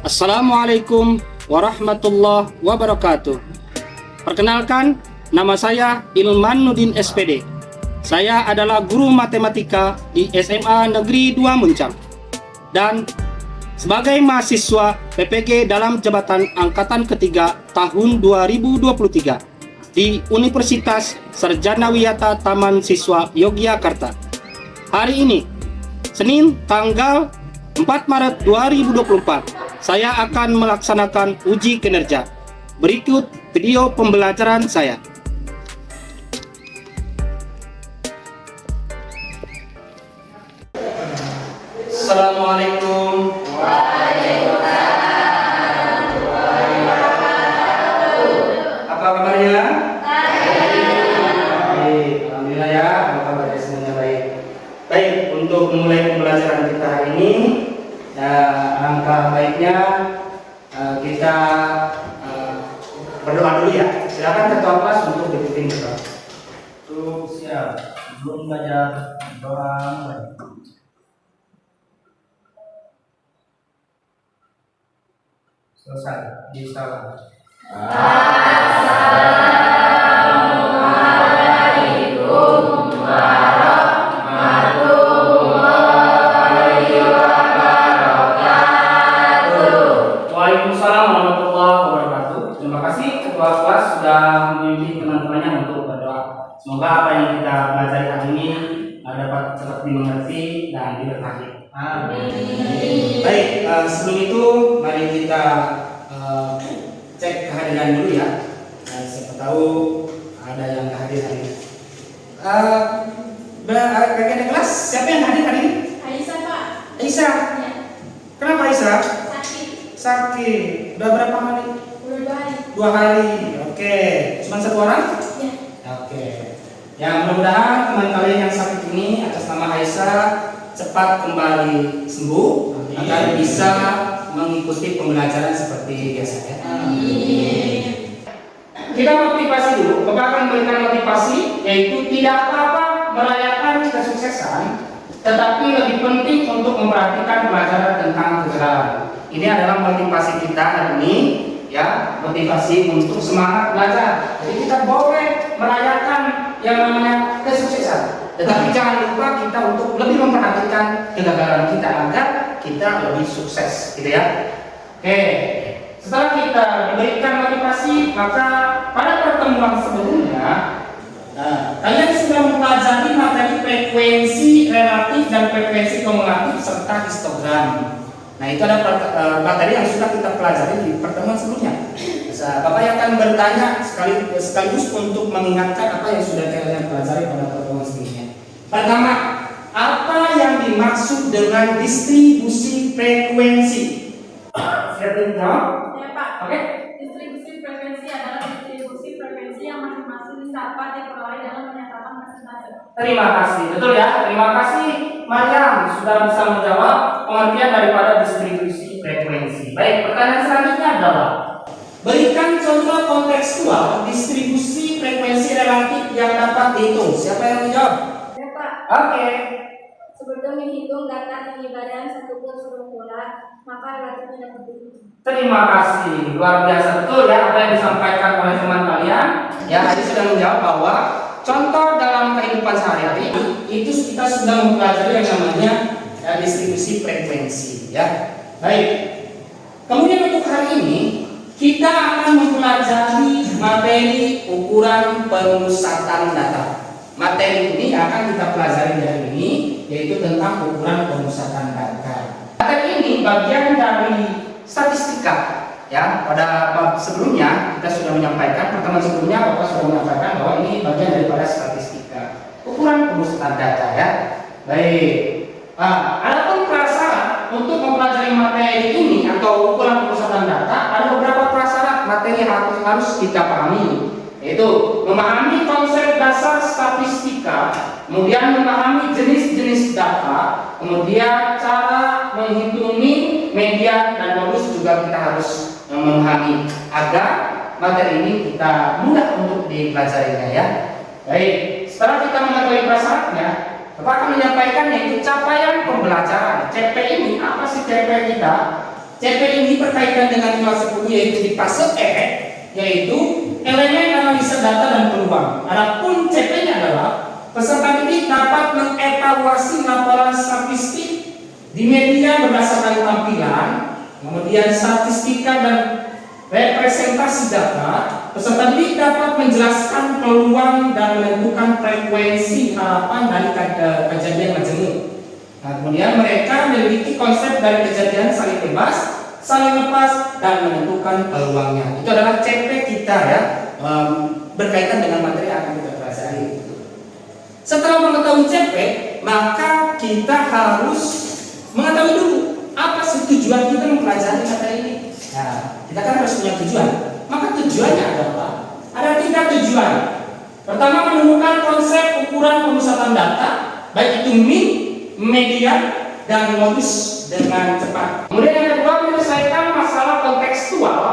Assalamualaikum warahmatullahi wabarakatuh. Perkenalkan, nama saya Ilmanuddin SPD. Saya adalah guru matematika di SMA Negeri 2 Muncang dan sebagai mahasiswa PPG dalam jabatan angkatan ketiga tahun 2023 di Universitas Sarjana Wiyata Taman Siswa Yogyakarta. Hari ini, Senin tanggal 4 Maret 2024, saya akan melaksanakan uji kinerja. Berikut video pembelajaran saya. Assalamualaikum. Apa kabarnya? Baik, alhamdulillah ya, apa kabarnya semuanya baik. Baik, untuk memulai pembelajaran kita hari ini, alangkah baiknya kita berdoa dulu ya. Silakan ketua kelas untuk dipimpin doa. Tuh siap, sebelum belajar doa mulai. Selesai, disalam. Assalamualaikum warahmatullahi wabarakatuh. Waalaikumsalam warahmatullahi wabarakatuh. Terima kasih ketua kelas sudah memimpin teman-temannya untuk berdoa. Semoga apa yang kita pelajari hari ini dapat cepat dimengerti dan diberkahi. Amin. Baik, sebelum itu mari kita cek kehadiran dulu ya. Siapa tahu ada yang hadir hari ini. Bagian kelas siapa yang hadir hari ini? Aisyah, Pak. Aisyah. Ya. Kenapa Aisyah? Sakit. Sakit. Udah berapa hari? Udah 2 hari. Oke. Cuma 1 orang? Ya. Oke. Ya, mudah-mudahan teman kalian yang sakit ini atas nama Aisyah cepat kembali sembuh agar bisa mengikuti pembelajaran seperti biasa ya. Amin. Kita motivasi dulu. Bapak akan memberikan motivasi, yaitu tidak apa-apa merayakan kesuksesan, tetapi lebih penting untuk memperhatikan pelajaran tentang kegagalan. Ini adalah motivasi kita hari ini, ya, motivasi untuk semangat belajar. Jadi kita boleh merayakan yang namanya kesuksesan, tetapi jangan lupa kita untuk lebih memperhatikan kegagalan kita agar kita lebih sukses, gitu ya. Oke, setelah kita diberikan motivasi, maka pada pertemuan sebelumnya kalian sudah mempelajari materi frekuensi relatif dan frekuensi kumulatif serta histogram. Nah, itu ada materi yang sudah kita pelajari di pertemuan sebelumnya. Bapak yang akan bertanya sekaligus untuk mengingatkan apa yang sudah kalian pelajari pada pertemuan sebelumnya. Pertama, apa yang dimaksud dengan distribusi frekuensi? Siapa yang jawab? Ya, Pak. Oke. Distribusi frekuensi adalah distribusi frekuensi yang masing-masing dapat diperoleh dalam menyatakan persentase. Terima kasih, betul ya. Terima kasih Mariam sudah bisa menjawab pengertian daripada distribusi frekuensi. Baik, pertanyaan selanjutnya adalah berikan contoh kontekstual distribusi frekuensi relatif yang dapat dihitung. Siapa yang menjawab? Ya, Pak. Oke. Sebelum menghitung data tinggi badan satu seluruh bola, maka relatifnya dapat dihitung. Terima kasih, luar biasa, betul ya apa yang disampaikan oleh teman kalian. Ya, tadi sudah menjawab bahwa contoh dalam kehidupan sehari-hari itu kita sudah mempelajari yang namanya distribusi frekuensi. Ya, baik. Kemudian untuk hari ini kita akan mempelajari materi ukuran pemusatan data. Materi ini akan kita pelajari hari ini, yaitu tentang ukuran pemusatan data. Materi ini bagian dari statistika. Ya, pada bab sebelumnya kita sudah menyampaikan, pertemuan sebelumnya Bapak sudah menyampaikan bahwa ini bagian daripada statistika, ukuran pemusatan data ya. Baik. Adapun prasyarat untuk mempelajari materi ini atau ukuran pemusatan data, ada beberapa prasyarat materi yang harus kita pahami, yaitu memahami konsep dasar statistika, kemudian memahami jenis-jenis data, kemudian cara menghitung mean, median, dan modus juga kita harus memahami agar materi ini kita mudah untuk dipelajarinya ya. Baik, setelah kita mengetahui prasyaratnya, Bapak akan menyampaikan yaitu capaian pembelajaran. CP ini apa sih CP kita? CP ini berkaitan dengan kelas 10 yaitu di fase E, yaitu elemen analisa data dan peluang. Adapun CP-nya adalah peserta didik dapat mengevaluasi laporan statistik di media berdasarkan tampilan, kemudian statistika dan representasi data. Peserta didik dapat menjelaskan peluang dan menentukan frekuensi harapan dari kejadian majemuk. Nah, kemudian mereka memiliki konsep dari kejadian saling bebas, saling lepas, dan menentukan peluangnya. Itu adalah CP kita ya, berkaitan dengan materi yang akan kita pelajari. Setelah mengetahui CP, maka kita harus mengetahui dulu apa sih tujuan kita mempelajari materi ini. Nah, kita kan harus punya tujuan. Maka tujuannya adalah ada 3 tujuan. Pertama, menemukan konsep ukuran pemusatan data, baik itu min, median, dan modus dengan cepat. Kemudian yang kedua, menyelesaikan masalah kontekstual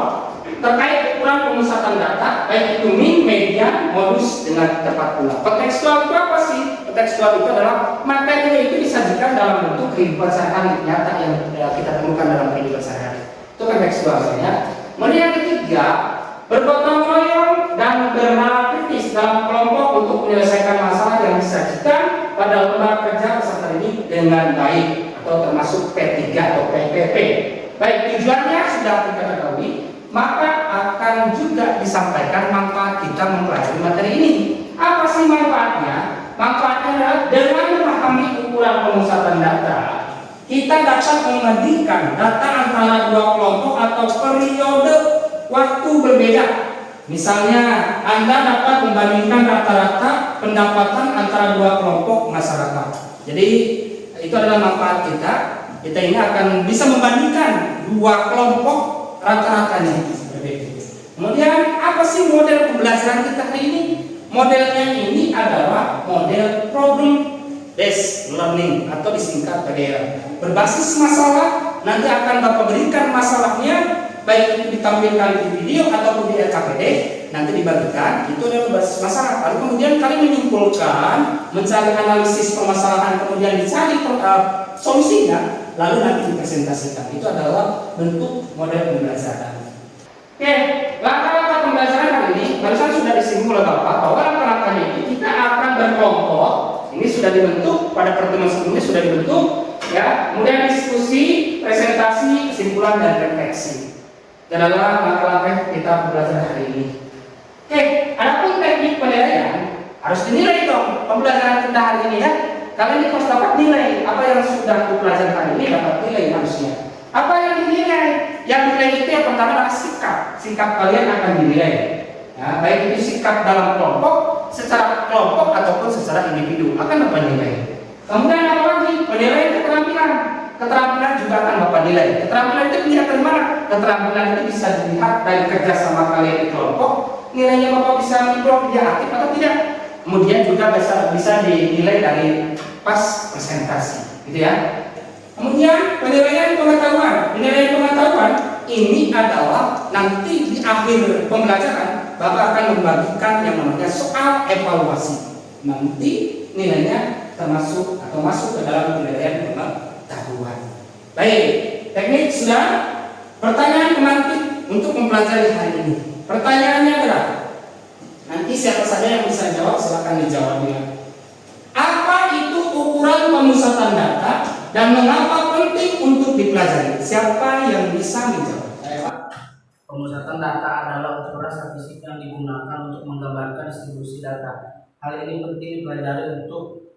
terkait ukuran pemusatan data, baik itu min, median, modus dengan cepat pula. Kontekstual itu apa sih? Kontekstual itu adalah materi itu disajikan dalam bentuk kehidupan sehari-hari nyata yang kita temukan dalam kehidupan sehari-hari. Itu kontekstual ya. Kemudian yang ketiga, bergotong royong dan bernalar kritis dalam kelompok untuk menyelesaikan masalah yang disajikan pada lembar kerja peserta didik dengan baik atau termasuk P3 atau PPP. Baik, tujuannya sudah kita ketahui, maka akan juga disampaikan manfaat kita mempelajari materi ini. Apa sih manfaatnya? Manfaatnya adalah dengan memahami ukuran pemusatan data, kita dapat membandingkan data antara 2 kelompok atau periode waktu berbeda. Misalnya, Anda dapat membandingkan rata-rata pendapatan antara 2 kelompok masyarakat. Jadi, itu adalah manfaat kita. Kita ini akan bisa membandingkan 2 kelompok rata-ratanya. Kemudian, apa sih model pembelajaran kita hari ini? Modelnya ini adalah model problem based learning atau disingkat PDL. Berbasis masalah, nanti akan Bapak berikan masalahnya, baik itu ditampilkan di video ataupun di LKPD, nanti dibagikan. Itu adalah berbasis masalah. Lalu kemudian kalian menyimpulkan, mencari analisis permasalahan, kemudian dicari solusinya, lalu nanti dipresentasikan. Itu adalah bentuk model pembelajaran. Oke, langkah-langkah pembelajaran kali ini barusan sudah disinggung oleh Bapak bahwa langkah-langkahnya ini kita akan berkelompok. Ini sudah dibentuk pada pertemuan sebelumnya sudah dibentuk, ya. Kemudian diskusi, presentasi, kesimpulan dan refleksi. Dan adalah langkah-langkah kita pembelajaran hari ini. Oke, adapun teknik penilaian harus dinilai dong pembelajaran kita hari ini ya. Kalian harus dapat nilai apa yang sudah dipelajari hari ini, dapat nilai harusnya. Apa yang dinilai? Yang dinilai itu yang pertama adalah sikap kalian akan dinilai. Ya, baik itu sikap dalam kelompok, secara kelompok ataupun secara individu akan dapat nilai. Kemudian apa lagi? Penilaian keterampilan. Keterampilan juga akan Bapak nilai. Keterampilan itu dilihat dari mana? Keterampilan itu bisa dilihat dari kerjasama kalian di kelompok. Nilainya Bapak bisa menilai dia aktif atau tidak. Kemudian juga bisa dinilai dari pas presentasi, gitu ya. Kemudian penilaian pengetahuan. Penilaian pengetahuan ini adalah nanti di akhir pembelajaran Bapak akan membagikan yang namanya soal evaluasi. Nanti nilainya termasuk atau masuk ke dalam penilaian pengetahuan. Baik, teknik sudah. Pertanyaan pemantik untuk mempelajari hari ini. Pertanyaannya adalah, nanti siapa saja yang bisa jawab silakan dijawabnya. Apa itu ukuran pemusatan data dan mengapa penting untuk dipelajari? Siapa yang bisa menjawab? Saya, Pak. Pemusatan data adalah ukuran statistik yang digunakan untuk menggambarkan distribusi data. Hal ini penting dipelajari untuk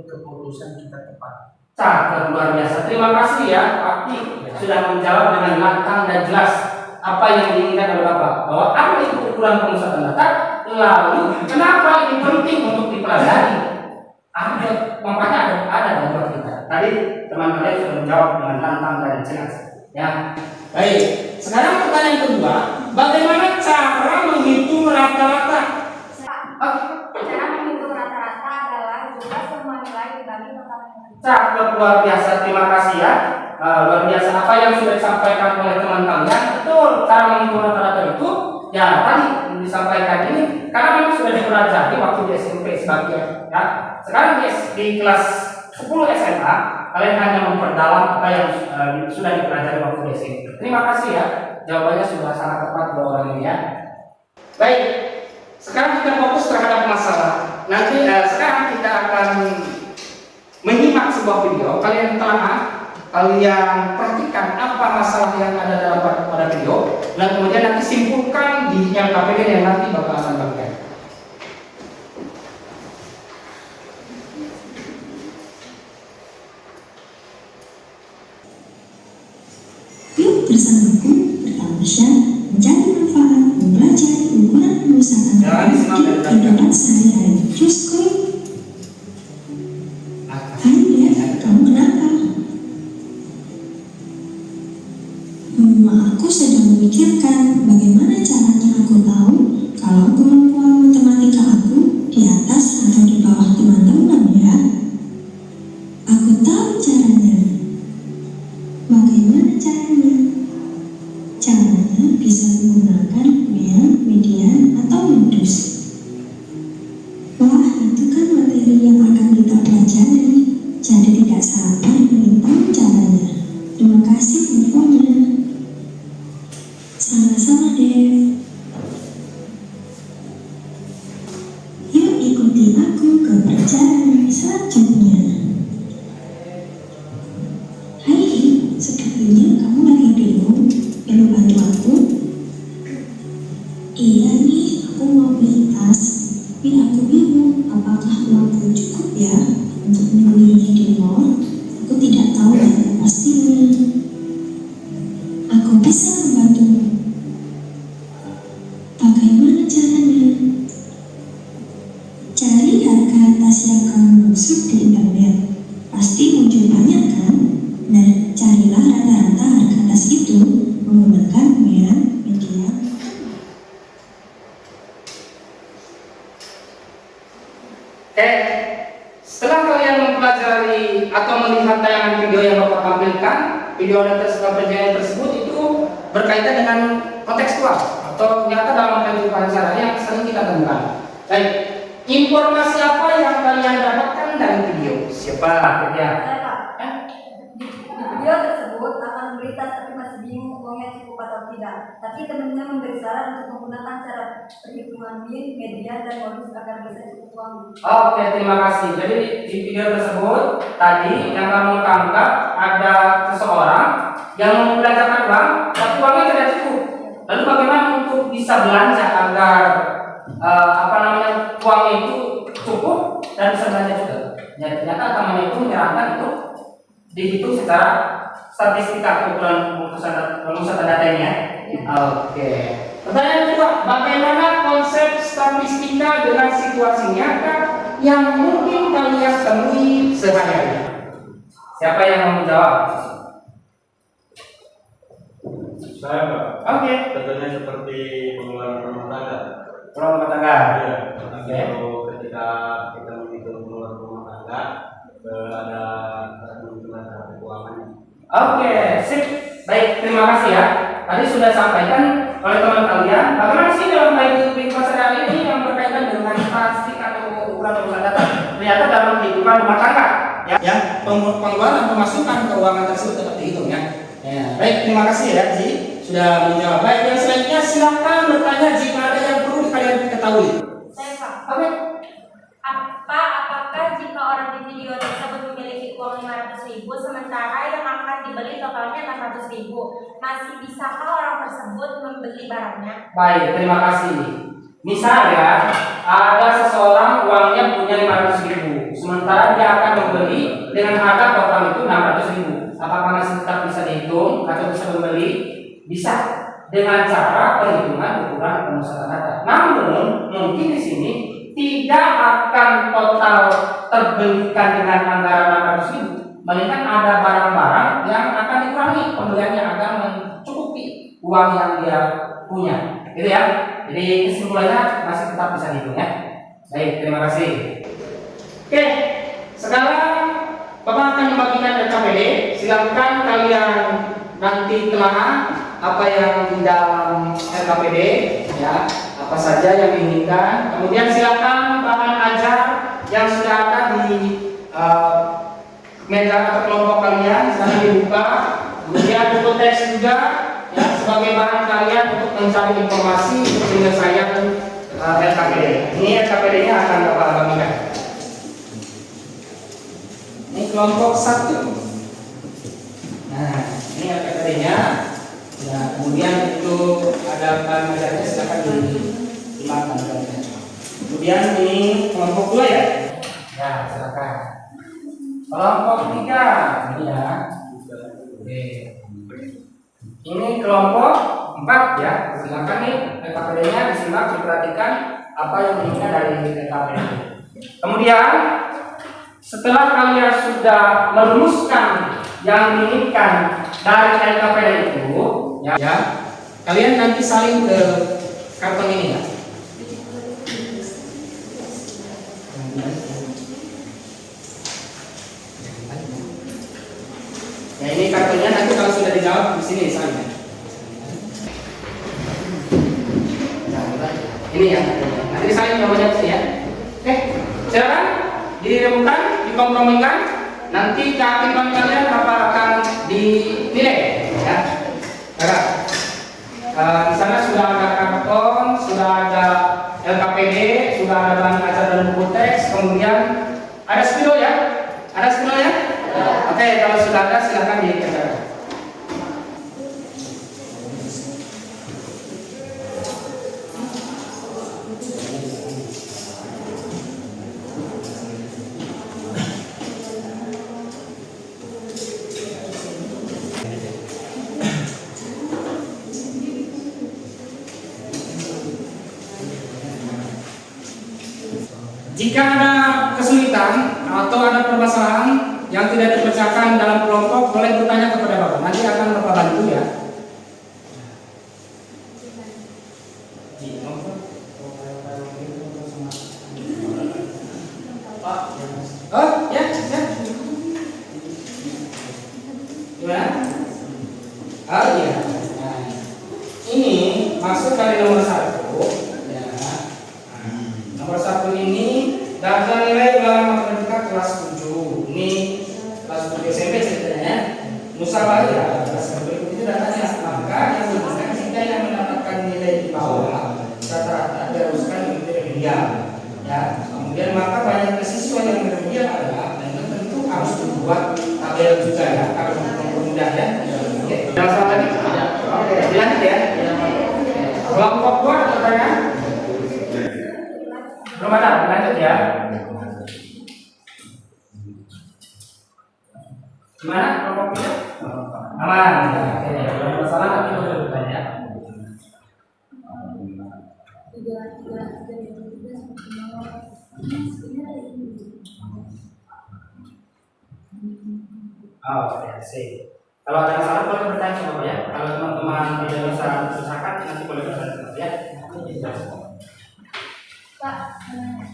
keputusan kita tepat. Cakep, luar biasa. Terima kasih ya Pak Ki sudah menjawab dengan lantang dan jelas apa yang diinginkan oleh Bapak. Bahwa apa itu ukuran pemusatan data, lalu kenapa ini penting untuk dipelajari? Ada manfaatnya, ada buat kita. Tadi teman kalian sudah menjawab dengan lantang dan jelas. Ya, baik. Sekarang pertanyaan kedua, bagaimana cara menghitung rata-rata? Cara menghitung rata-rata adalah jumlah semua nilai dibagi total nilai. Cakep, luar biasa. Terima kasih ya. Luar biasa apa yang sudah disampaikan oleh teman kalian. Betul, cara menghitung rata-rata itu ya tadi disampaikan ini karena memang sudah dipelajari waktu di SMP sebagian ya. Sekarang di kelas 10 SMA kalian hanya memperdalam apa yang sudah dipelajari waktu di SMP. Terima kasih ya, jawabannya sudah sangat tepat dua orang ini ya. Baik, sekarang kita fokus terhadap masalah. Nanti sekarang kita akan menyimak sebuah video. Kalian kalian perhatikan apa masalah yang ada dalam pada video, dan kemudian nanti simpulkan di LKPD yang nanti bakal akan bagikan. Yuk bersamaku bertamasya mencari manfaat mempelajari ukuran perusahaan di kehidupan sehari-hari. Cuskul. Hai Dev, kamu kenapa? Aku sedang memikirkan bagaimana caranya aku tahu kalau kemampuan matematika aku di atas atau di bawah teman-teman ya. Aku tahu caranya. Bagaimana caranya? Caranya bisa menggunakan median atau modus. Wah, itu kan materi yang akan kita pelajari. Jadi tidak sabar ingin tahu caranya. Terima kasih infonya. Sama-sama Dev. Yuk ikuti aku ke perjalanan selanjutnya. Hai, sepertinya kamu lagi bingung. Perlu bantu aku? Iya nih, aku mau beli tas. Tapi aku bingung apakah uangku cukup ya untuk membelinya di mall. Aku tidak tahu yang pastinya. Aku bisa membantumu. Bagaimana caranya? Cari harga tas yang kamu maksud di internet. Pasti muncul banyak kan? Nah, carilah rata-rata harga tas itu menggunakan median. Oke, setelah kalian mempelajari atau melihat tayangan video yang Bapak tampilkan, video perjanjian tersebut itu berkaitan dengan kontekstual atau nyata dalam kehidupan sehari yang sering kita temukan. Baik, informasi apa yang kalian dapatkan dari video? Siapa? Ya. Di video tersebut akan memberi tas tapi masih bingung uangnya cukup atau tidak. Tapi temannya memberi saran untuk menggunakan cara perhitungan median dan modus agar bisa cukup uang. Oke, terima kasih. Jadi di video tersebut tadi yang kamu tangkap ada seseorang yang membelanjakan uang, tapi uangnya tidak cukup. Lalu bagaimana untuk bisa belanja agar uangnya itu cukup dan bisa belanja juga? Ya, ternyata teman itu menyarankan itu dihitung secara statistika ukuran rumusan datanya. Oke. Pertanyaan kedua, bagaimana konsep statistika dengan situasi nyata yang mungkin kalian temui sehari-hari? Siapa yang mau menjawab? Saya Pak. Oke. Contohnya seperti pengeluaran rumah tangga. Pengeluaran rumah tangga. Iya. Oke. Ketika kita menghitung pengeluaran rumah tangga, ada cara keuangannya. Oke, sip. Baik, terima kasih ya. Tadi sudah sampaikan oleh teman kalian bagaimana sih dalam kehidupan sehari-hari ini yang berkaitan dengan statistik atau ukuran rumusan data. Ternyata dalam kehidupan rumah tangga, ya pengeluaran pemasukan keuangan tersebut tetap dihitung ya. Baik, terima kasih ya Ji sudah menjawab. Baik, yang selanjutnya silakan bertanya jika ada yang perlu kalian ketahui. Saya Pak. Oke. Apakah jika orang di video tersebut memiliki uang 500.000 sementara yang akan dibeli totalnya 600.000, masih bisakah orang tersebut membeli barangnya? Baik, terima kasih. Misalnya ada seseorang uangnya punya 500.000, sementara dia akan membeli dengan harga total itu 600.000. Apakah masih tetap bisa dihitung atau bisa membeli? Bisa dengan cara perhitungan ukuran pemusatan data. Namun mungkin di sini tidak akan total terbelikan dengan anggaran 600.000, melainkan ada barang-barang yang akan dikurangi pembeliannya agar mencukupi uang yang dia punya, gitu ya. Jadi kesimpulannya masih tetap bisa dihitung ya. Baik, terima kasih. Oke, sekarang Bapak akan membagikan RKPD. Silakan kalian nanti telah apa yang di dalam RKPD ya. Apa saja yang diinginkan. Kemudian silakan bahan ajar yang sudah ada di meja atau kelompok kalian, silahkan dibuka. Kemudian buku teks juga ya sebagai bahan kalian untuk mencari informasi untuk penyelesaian LKPD. Ini LKPD-nya akan Bapak bagikan. Ini kelompok 1. Nah, ini LKPD-nya. Ya, kemudian itu ada bahan silakan dimakan. Kemudian ini kelompok 2 ya. Ya, silakan. Kelompok 3 ini ya. Oke. Ini kelompok 4 ya. Silakan nih LKPD-nya disimak, diperhatikan apa yang diinginkan dari LKPD. Kemudian setelah kalian sudah merumuskan yang diinginkan dari LKPD itu, ya, kalian nanti salin ke karton ini ya. Ya ini kartunya nanti kalau sudah dijawab di sini salin. Ini ya, nanti disalin jawabannya di sini ya. Oke, silakan diremukan, dikompromikan. Nanti keaktifan kalian akan dinilai ya. Karena di sana sudah ada karton, sudah ada LKPD, sudah ada bahan ajar dan buku teks, kemudian ada spidol ya. Ada spidol ya? Oke, kalau sudah ada silakan dikerjakan. Jika ada kesulitan atau ada permasalahan yang tidak terpecahkan dalam kelompok, boleh bertanya kepada Bapak. Nanti akan Bapak bantu ya. Oh ya, ya. Gimana? Oh iya. Nah, ini maksud dari nomor 1. Nomor 1 ini data nilai ulangan matematika kelas 7. Ini kelas 7 SMP ceritanya. Musabah ya. Kelas 7 itu datanya. Maka yang menggunakan jika yang mendapatkan nilai di bawah rata-rata diharuskan mengikuti remedial. Ya. Kemudian maka banyak siswa yang remedial adalah dan tentu harus dibuat tabel juga ya. Kalau mempermudah ya. Oke. Yang salah lagi. Oke. Dilanjut ya. Kelompok 2 ada pertanyaan? Belum ada, lanjut ya. Gimana kelompoknya? Aman. Oke, kalau masalah nanti boleh bertanya. Oh, oke, sih. Kalau ada masalah boleh bertanya sama ya. Kalau teman-teman tidak bisa susahkan nanti boleh bertanya ya. Pak,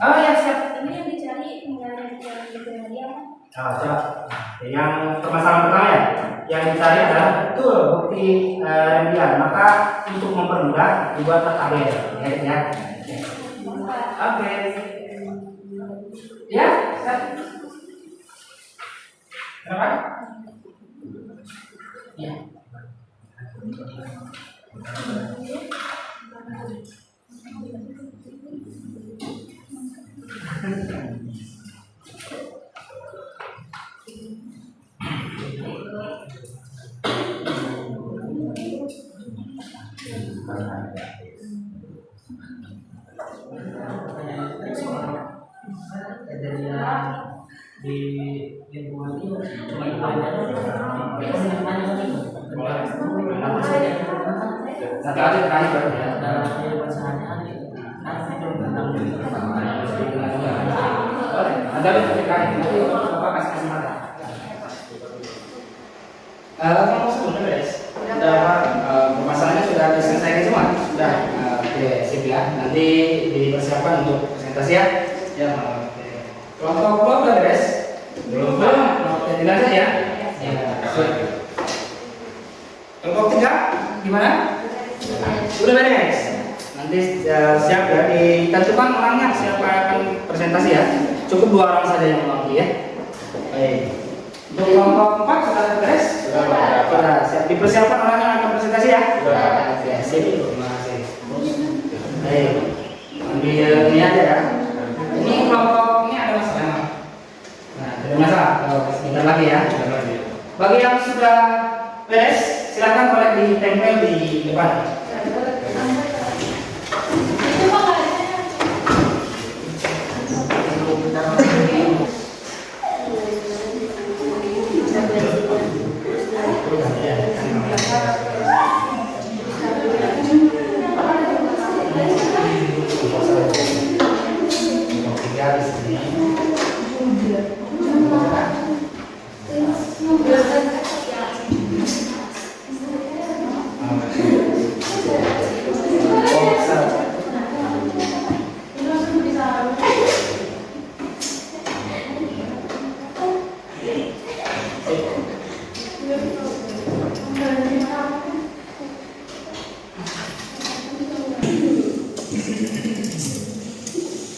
Oh ya siap. ini yang dicari penilaian dia. Coba. Yang permasalahan pertama ya, yang dicari adalah betul bukti remedial. Maka untuk mempermudah dibuatlah tabel, ya. Oke. Ya. Kenapa? Ya. Di lingkungan ini cuma masalahnya sudah diselesaikan semua, sudah oke sip ya. Nanti dipersiapkan untuk presentasi ya. Ya, kelompok belum udah beres? Belum. Oke, dilanjut ya. Kelompok 3 gimana? Sudah beres. Nanti siap ya, ditentukan orangnya siapa akan presentasi ya. Cukup 2 orang saja yang mewakili ya. Baik. Untuk kelompok 4 sudah beres? Sudah. Siap dipersiapkan orang yang akan presentasi ya? Oke, sip. Terima kasih. Baik. Ambil ini aja ya. Ini kelompok ini ada masalah. Nah, ada masalah. Sebentar lagi ya. Bagi yang sudah beres, silakan boleh ditempel di depan.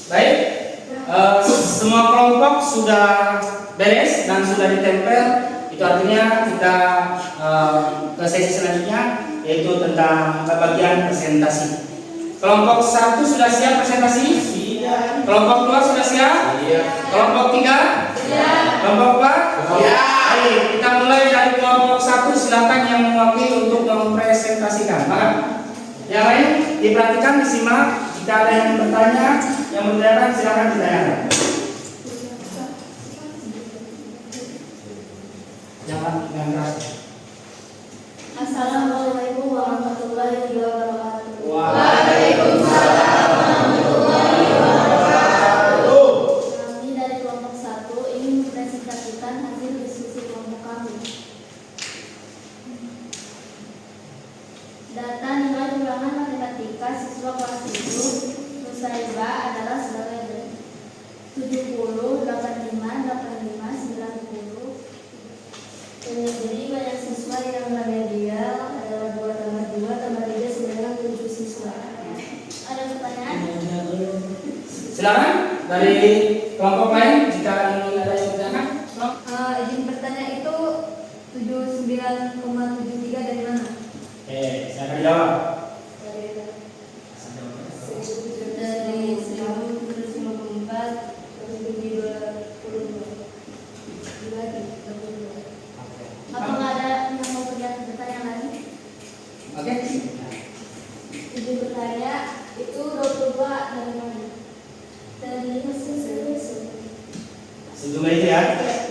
Baik, semua kelompok sudah beres dan sudah ditempel. Itu artinya kita ke sesi selanjutnya, yaitu tentang bagian presentasi. Kelompok 1 sudah siap presentasi? Iya. Kelompok 2 sudah siap? Iya. Kelompok 3? Iya. Kelompok 4? Iya. Baik, kita mulai dari kelompok 1. Silakan yang mewakili untuk mempresentasikan. Maka yang lain diperhatikan, disimak. Jika ada yang bertanya, yang bertanya silakan ditanyakan. Jangan keras. Assalamualaikum warahmatullahi wabarakatuh. Waalaikumsalam warahmatullahi wabarakatuh. Kami dari kelompok 1 ingin mempresentasikan hasil diskusi kelompok kami. Data nilai ulangan matematika siswa kelas 7 Nusaiba adalah sebagai berikut: 70, 85, 90. Jadi banyak siswa yang remedial adalah 2 tambah 2 tambah 3 sebanyak 7 siswa. Ada pertanyaan? Silakan dari kelompok lain jika ingin ada yang bertanya. Izin bertanya, itu 79,73 dari mana? Silakan jawab. Dari 1954 lebih 22. Apakah ada yang mau bertanya lagi? Oke. Izin bertanya, itu 22 dari mana? Dari mesin Sejumlah itu ya?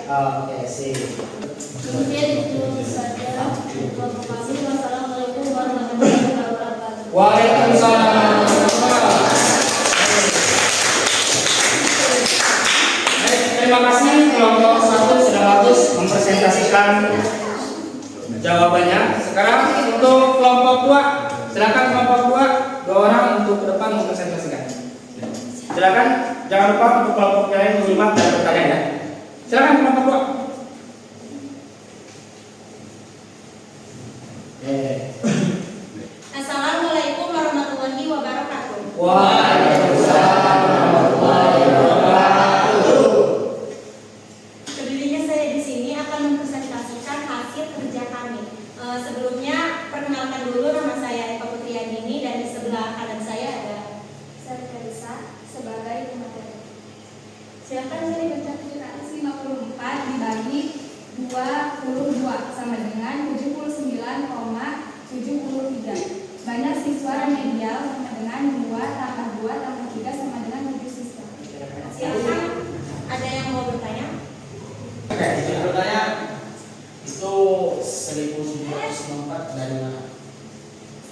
Oke, sip. Kemudian itu saja kelompok kami. Wassalamualaikum warahmatullahi wabarakatuh. Waalaikumsalam warahmatullahi wabarakatuh. Baik, terima kasih kelompok 1 sudah bagus mempresentasikan jawabannya. Sekarang untuk kelompok 2, silakan kelompok 2, 2 orang untuk ke depan mempresentasikan. Silakan, jangan lupa untuk kelompok yang lain menyimak dan bertanya ya. Silakan kelompok 2. Assalamualaikum warahmatullahi wabarakatuh. Waalaikumsalam warahmatullahi wabarakatuh. Sebelumnya saya di sini akan mempresentasikan hasil kerja kami. Sebelumnya perkenalkan dulu, nama saya Eva Putriandini dan di sebelah kanan saya ada Saya Karisa sebagai pemateri. Silakan saya baca 754 dibagi 22 sama dengan 79,73. Banyak siswa remedial sama dengan 2 tambah 2 tambah 3 sama dengan 7 siswa. Silakan, ada yang mau bertanya? Oke, Izin bertanya, itu 1794 dari mana?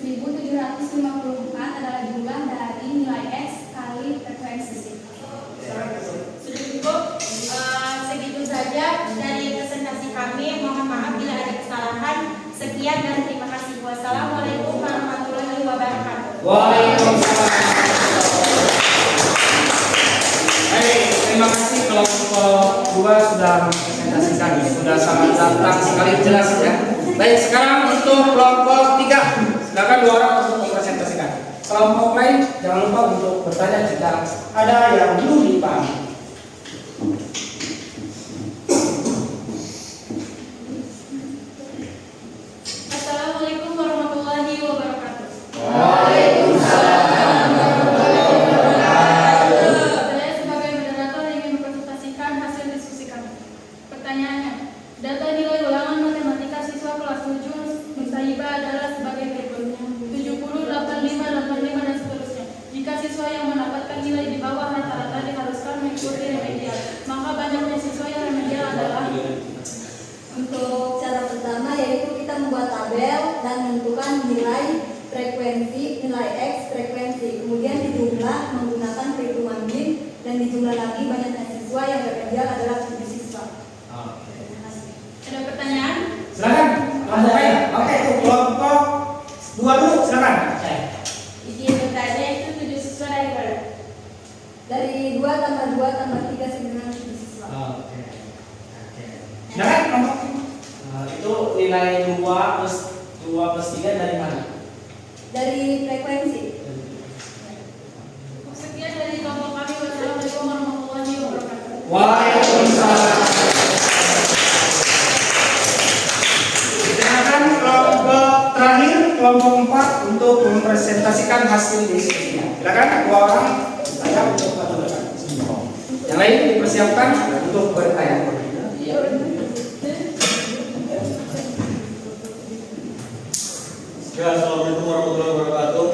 1754 adalah jumlah dari nilai X kali frekuensi. Sudah cukup. Segitu saja dari presentasi kami. Mohon maaf bila ada kesalahan. Sekian dan terima kasih. Wassalamualaikum warahmatullahi wabarakatuh. Waalaikumsalam. Baik, terima kasih kelompok 2 sudah mempresentasikan, sudah sangat gamblang sekali jelas ya. Baik, sekarang untuk kelompok 3, silakan 2 orang untuk mempresentasikan. Kelompok lain jangan lupa untuk bertanya jika ada yang belum dipahami. membuat tabel dan menentukan nilai frekuensi, nilai X frekuensi. Kemudian dijumlah menggunakan perhitungan bin dan dijumlah lagi banyaknya siswa yang bekerja adalah 7 siswa. Ada pertanyaan? Silakan. Kelompok ya. Oke, itu kelompok 2 dulu, silakan. Izin bertanya, itu 7 siswa dari mana? Dari 2 tambah 2 tambah 3 sama dengan 7 siswa. Oke. Silakan kelompok. Itu nilai 2 plus 3 dari mana? Dari frekuensi. Sekian dari kelompok kami. Wassalamualaikum warahmatullahi wabarakatuh. Waalaikumsalam. Silakan kelompok terakhir, kelompok 4 untuk mempresentasikan hasil diskusinya. Silakan 2 orang saya untuk menentukan. Yang lain dipersiapkan untuk bertanya. Ya, assalamualaikum warahmatullahi wabarakatuh.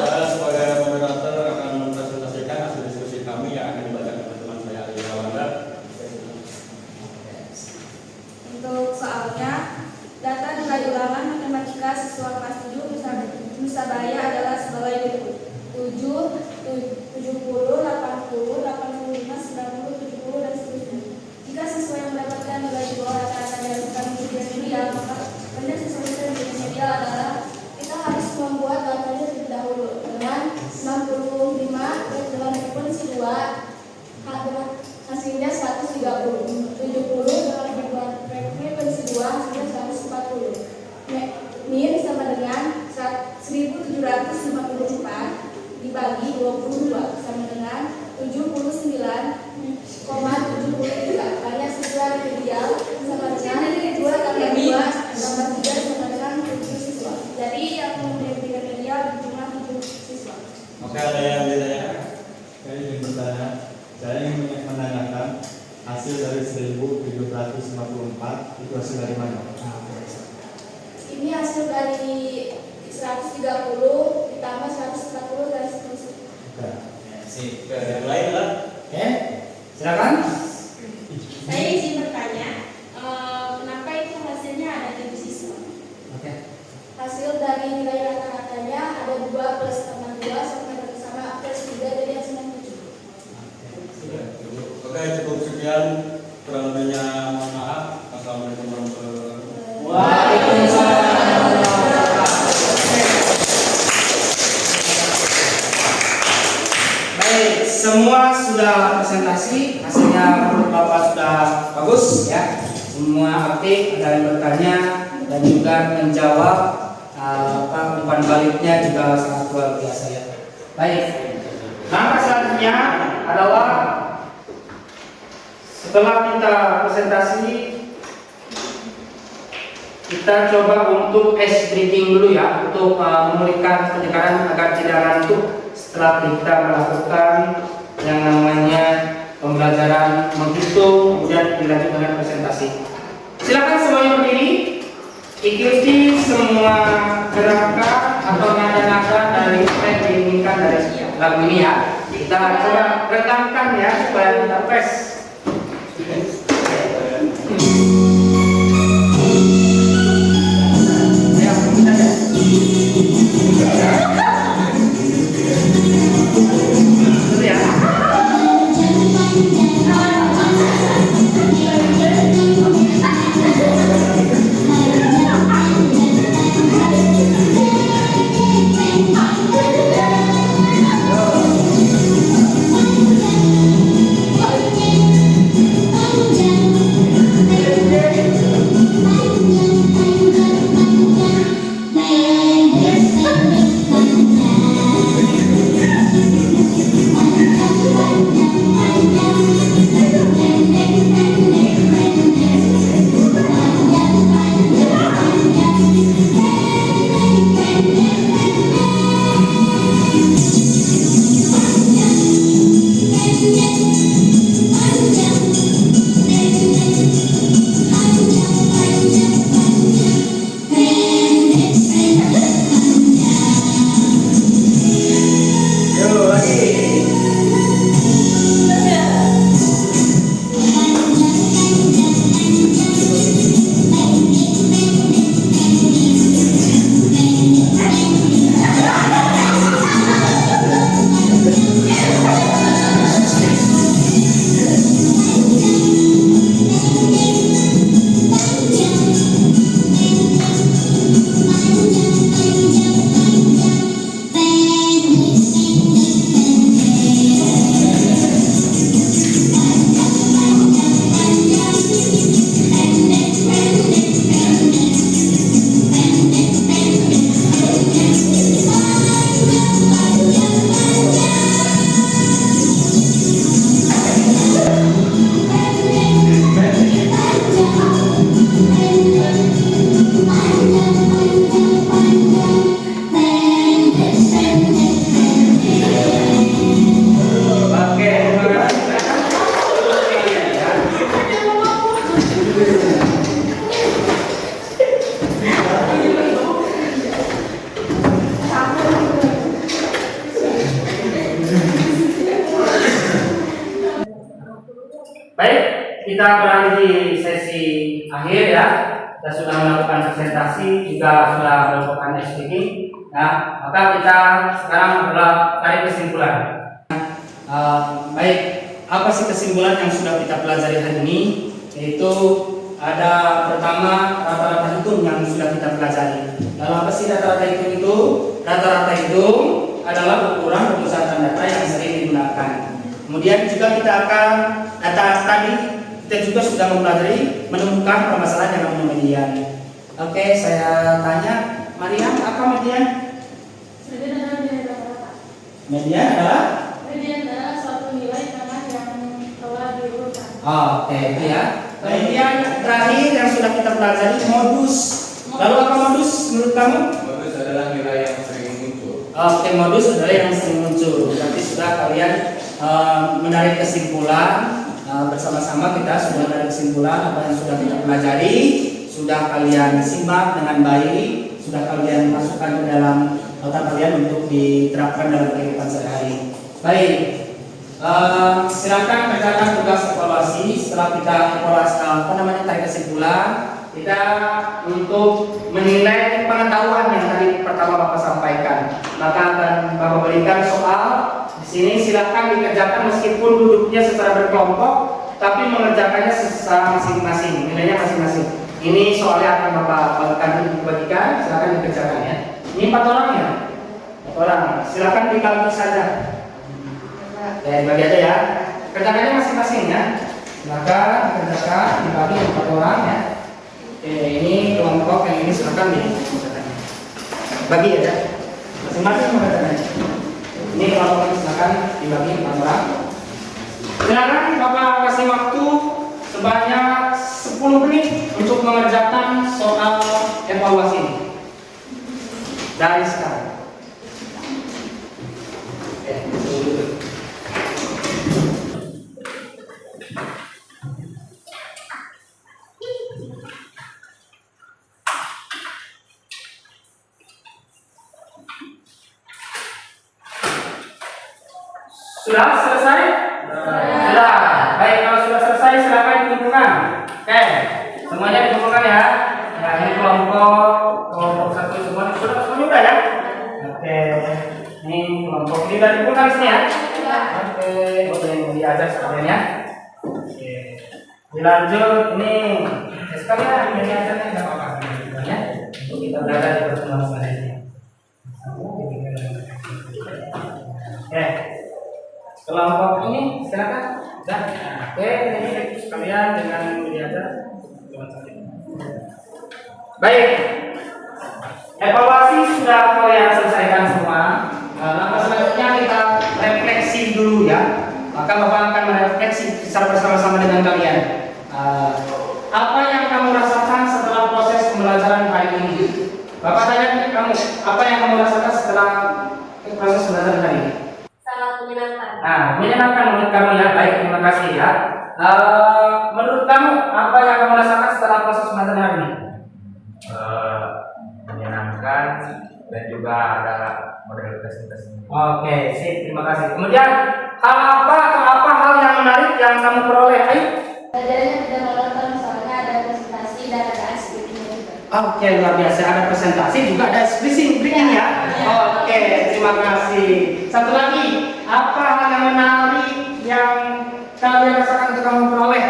Saya sebagai moderator akan mempresentasikan hasil diskusi kami yang akan dibacakan oleh teman saya Ari Lawanda. Untuk soalnya, data nilai ulangan matematika siswa kelas 7 Nusabaya adalah sebagai berikut: 7, 70, 80, 85, 90, 70, dan seterusnya. Jika siswa yang mendapatkan nilai di bawah rata-rata dilakukan ujian medial, maka banyak siswa yang ujian medial adalah kita harus membuat datanya terlebih dahulu dengan 65 dengan frekuensi 2, hasilnya 130, 70 dengan frekuensi 2, hasilnya 140. Min sama dengan 1754 dibagi 22 sama dengan 79,73. Banyak siswa remedial sama dengan 2 tambah 2 tambah 3 sama dengan 7 siswa. Jadi yang menjadi remedial berjumlah 7 siswa. Oke, ada yang ditanyakan? Saya ingin bertanya, saya ingin menanyakan hasil dari 1754 itu hasil dari mana? Ini hasil dari 130 ditambah 140 dan seterusnya. Oke. Oke, yang lain lah. Oke, silakan. Saya izin bertanya, kenapa itu hasilnya ada 7 siswa? Oke. Hasil dari nilai rata-ratanya ada 2 plus tambah 2 sama plus 3, jadi hasilnya 7. Oke, cukup sekian. Kurang lebihnya mohon maaf. Assalamualaikum warahmatullahi wabarakatuh. Waalaikumsalam. Baik, semua sudah presentasi, hasilnya menurut Bapak sudah bagus ya. Semua aktif, ada yang bertanya dan juga menjawab umpan baliknya juga sangat luar biasa ya. Baik, langkah selanjutnya adalah setelah kita presentasi, kita coba untuk ice breaking dulu ya, untuk memulihkan pendengaran agar tidak ngantuk setelah kita melakukan yang namanya pembelajaran menghitung, kemudian dilanjut dengan presentasi. Silakan semuanya berdiri, ikuti semua gerakan atau nada-nada dari apa yang diinginkan dari lagu ini ya. Kita coba redamkan ya supaya kita fresh. Thank you. Baik, kita berada di sesi akhir ya. Kita sudah melakukan presentasi, juga sudah melakukan speaking. Ya, maka kita sekarang adalah tarik kesimpulan. Baik, apa sih kesimpulan yang sudah kita pelajari hari ini? Yaitu ada pertama rata-rata hitung yang sudah kita pelajari. Lalu apa sih rata-rata hitung itu? Rata-rata hitung adalah ukuran pemusatan data yang sering digunakan. Kemudian juga kita akan tadi kita juga sudah mempelajari menemukan permasalahan yang namanya median. Oke, saya tanya Mariam, apa median? Median adalah nilai rata-rata. Median adalah? Median adalah suatu nilai tengah yang telah diurutkan. Oke, itu ya. Kemudian terakhir yang sudah kita pelajari modus. Lalu apa modus menurut kamu? Modus adalah nilai yang sering muncul. Oke, modus adalah yang sering muncul. Berarti sudah kalian menarik kesimpulan bersama-sama. Kita sudah menarik kesimpulan apa yang sudah kita pelajari, sudah kalian simak dengan baik, sudah kalian masukkan ke dalam otak kalian untuk diterapkan dalam kehidupan sehari-hari. Baik, silakan kerjakan tugas evaluasi. Setelah kita evaluasi tarik kesimpulan, kita untuk menilai pengetahuan yang tadi pertama Bapak sampaikan. Maka akan Bapak berikan soal. Di sini silakan dikerjakan meskipun duduknya secara berkelompok, tapi mengerjakannya secara masing-masing, nilainya masing-masing. Ini soalnya akan Bapak bagikan, silakan dikerjakan ya. Ini 4 orang ya? 4 orang. Silakan dibagi saja. Ya, dibagi aja ya. Kerjakannya masing-masing ya. Silakan dikerjakan, dibagi 4 orang ya. Oke, ini kelompok yang ini silakan dikerjakan. Bagi aja. Masing-masing mengerjakannya. Ini kelompok ini silakan dibagi 4 orang. Silakan Bapak kasih waktu sebanyak 10 menit untuk mengerjakan soal evaluasi ini. Dari sekarang. Sudah selesai? Sudah. Baik, kalau sudah selesai silakan dikumpulkan. Oke, semuanya dikumpulkan ya. Ya, ini kelompok 1 semuanya sudah ya. Oke, ini kelompok ini sudah dikumpulkan sini ya. Oke, boleh diajar sekalian ya. Oke, dilanjut ini sekalian ini ajarnya nggak apa-apa ya. Untuk kita belajar di pertemuan selanjutnya. Oke. Kelompok ini silakan. Dah. Oke, ini sekalian dengan diajar. Baik. Evaluasi sudah kalian selesaikan semua. Langkah selanjutnya kita refleksi dulu ya. Maka Bapak akan merefleksi secara bersama-sama dengan kalian. Apa yang kamu rasakan setelah proses pembelajaran hari ini? Bapak tanya kamu, apa yang kamu rasakan setelah proses pembelajaran hari ini? Sangat menyenangkan. Nah, menyenangkan menurut kamu ya. Baik, terima kasih ya. Menurut kamu apa yang kamu rasakan setelah proses pembelajaran hari ini? Menyenangkan dan juga ada model presentasi. Oke, sip, terima kasih. Kemudian hal apa hal yang menarik yang kamu peroleh? Ayo. Pelajarannya tidak monoton, soalnya ada presentasi dan ada speaking juga. Oke, luar biasa. Ada presentasi juga ada speaking ya. Oke, terima kasih. Satu lagi, apa hal yang menarik yang kalian rasakan untuk kamu peroleh?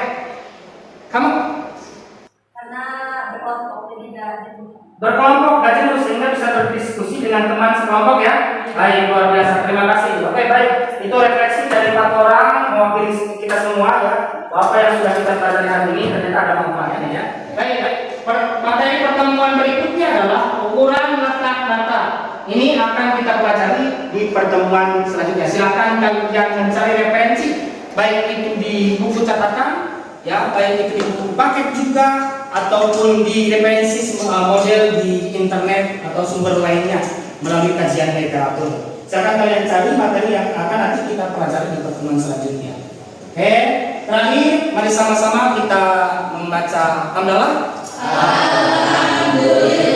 Kamu? Karena berkelompok jadi gak Berkelompok gak jenuh sehingga bisa berdiskusi dengan teman sekelompok ya. Baik, luar biasa. Terima kasih. Oke, baik. Itu refleksi dari 4 orang mewakili kita semua ya. Apa yang sudah kita pelajari hari ini ternyata ada manfaatnya ya. Baik. Materi pertemuan berikutnya adalah ukuran letak data. Ini akan kita pelajari di pertemuan selanjutnya. Silakan kalian mencari referensi, baik itu di buku catatan, ya, baik itu di buku paket juga, ataupun di referensi model di internet atau sumber lainnya melalui kajian literatur. Silakan kalian cari materi yang akan nanti kita pelajari di pertemuan selanjutnya. Oke. terakhir mari sama-sama kita membaca hamdalah. Alhamdulillah.